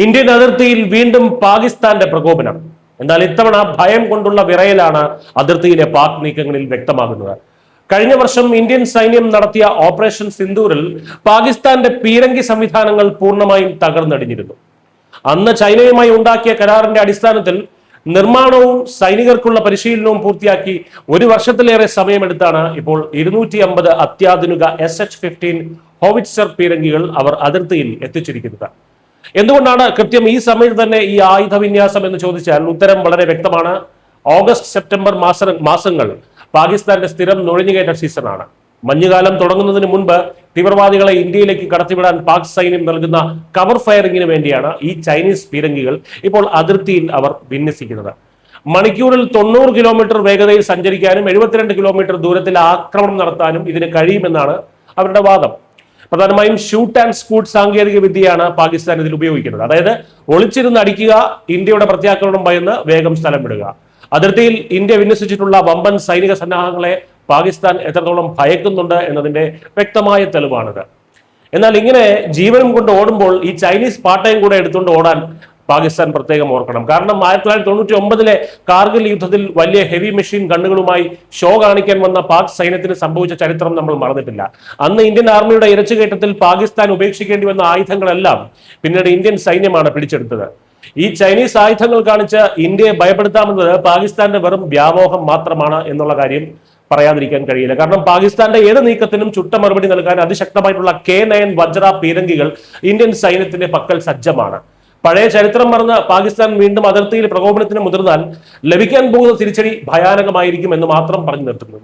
Indian അതിർത്തിയിൽ വീണ്ടും പാകിസ്ഥാന്റെ പ്രകോപനം. എന്നാൽ ഇത്തവണ ഭയം കൊണ്ടുള്ള വിറയലാണ് അതിർത്തിയിലെ പാക് നീക്കങ്ങളിൽ വ്യക്തമാകുന്നത്. കഴിഞ്ഞ വർഷം ഇന്ത്യൻ സൈന്യം നടത്തിയ ഓപ്പറേഷൻ സിന്ദൂറിൽ പാകിസ്ഥാന്റെ പീരങ്കി സംവിധാനങ്ങൾ പൂർണ്ണമായും തകർന്നടിഞ്ഞിരുന്നു. അന്ന് ചൈനയുമായി ഉണ്ടാക്കിയ കരാറിന്റെ അടിസ്ഥാനത്തിൽ നിർമ്മാണവും സൈനികർക്കുള്ള പരിശീലനവും പൂർത്തിയാക്കി ഒരു വർഷത്തിലേറെ സമയമെടുത്താണ് ഇപ്പോൾ 250 അത്യാധുനിക SH-15 ഹോവിറ്റ്സർ പീരങ്കികൾ അവർ അതിർത്തിയിൽ എത്തിച്ചിരിക്കുന്നത്. എന്തുകൊണ്ടാണ് കൃത്യം ഈ സമയത്ത് തന്നെ ഈ ആയുധ വിന്യാസം എന്ന് ചോദിച്ചാൽ ഉത്തരം വളരെ വ്യക്തമാണ്. ഓഗസ്റ്റ് സെപ്റ്റംബർ മാസങ്ങൾ പാകിസ്ഥാന്റെ സ്ഥിരം നുഴഞ്ഞുകയറ്റ സീസണാണ്. മഞ്ഞുകാലം തുടങ്ങുന്നതിന് മുൻപ് തീവ്രവാദികളെ ഇന്ത്യയിലേക്ക് കടത്തിവിടാൻ പാക് സൈന്യം നൽകുന്ന കവർ ഫയറിംഗിന് വേണ്ടിയാണ് ഈ ചൈനീസ് പീരങ്കികൾ ഇപ്പോൾ അതിർത്തിയിൽ അവർ വിന്യസിക്കുന്നത്. മണിക്കൂറിൽ 90 കിലോമീറ്റർ വേഗതയിൽ സഞ്ചരിക്കാനും 72 കിലോമീറ്റർ ദൂരത്തിൽ ആക്രമണം നടത്താനും ഇതിന് കഴിയുമെന്നാണ് അവരുടെ വാദം. പ്രധാനമായും ഷൂട്ട് ആൻഡ് സ്കൂട്ട് സാങ്കേതിക വിദ്യയാണ് പാകിസ്ഥാൻ ഇതിൽ ഉപയോഗിക്കുന്നത്. അതായത് ഒളിച്ചിരുന്ന് അടിക്കുക, ഇന്ത്യയുടെ പ്രത്യാക്രമണം ഭയന്ന് വേഗം സ്ഥലം വിടുക. അതിർത്തിയിൽ ഇന്ത്യ വിന്യസിച്ചിട്ടുള്ള വമ്പൻ സൈനിക സന്നാഹങ്ങളെ പാകിസ്ഥാൻ എത്രത്തോളം ഭയക്കുന്നുണ്ട് എന്നതിന്റെ വ്യക്തമായ തെളിവാണിത്. എന്നാൽ ഇങ്ങനെ ജീവനും കൊണ്ട് ഓടുമ്പോൾ ഈ ചൈനീസ് പാട്ടയും കൂടെ എടുത്തുകൊണ്ട് ഓടാൻ പാകിസ്ഥാൻ പ്രത്യേകം ഓർക്കണം. കാരണം 1999 കാർഗിൽ യുദ്ധത്തിൽ വലിയ ഹെവി മെഷീൻ ഗണ്ണുകളുമായി ഷോ കാണിക്കാൻ വന്ന പാക് സൈന്യത്തിന് സംഭവിച്ച ചരിത്രം നമ്മൾ മറന്നിട്ടില്ല. അന്ന് ഇന്ത്യൻ ആർമിയുടെ ഇരച്ചുകയറ്റത്തിൽ പാകിസ്ഥാൻ ഉപേക്ഷിക്കേണ്ടി വന്ന ആയുധങ്ങളെല്ലാം പിന്നീട് ഇന്ത്യൻ സൈന്യമാണ് പിടിച്ചെടുത്തത്. ഈ ചൈനീസ് ആയുധങ്ങൾ കാണിച്ച് ഇന്ത്യയെ ഭയപ്പെടുത്താമെന്നത് പാകിസ്ഥാന്റെ വെറും വ്യാമോഹം മാത്രമാണ് എന്നുള്ള കാര്യം പറയാതിരിക്കാൻ കഴിയില്ല. കാരണം പാകിസ്ഥാന്റെ ഏത് നീക്കത്തിനും ചുട്ട മറുപടി നൽകാൻ അതിശക്തമായിട്ടുള്ള K9 വജ്ര പീരങ്കികൾ ഇന്ത്യൻ സൈന്യത്തിന്റെ പക്കൽ സജ്ജമാണ്. പഴയ ചരിത്രം മറന്ന് പാകിസ്ഥാൻ വീണ്ടും അതിർത്തിയിൽ പ്രകോപനത്തിന് മുതിർന്നാൽ ലഭിക്കാൻ പോകുന്ന തിരിച്ചടി ഭയാനകമായിരിക്കും എന്ന് മാത്രം പറഞ്ഞു നിർത്തുന്നു.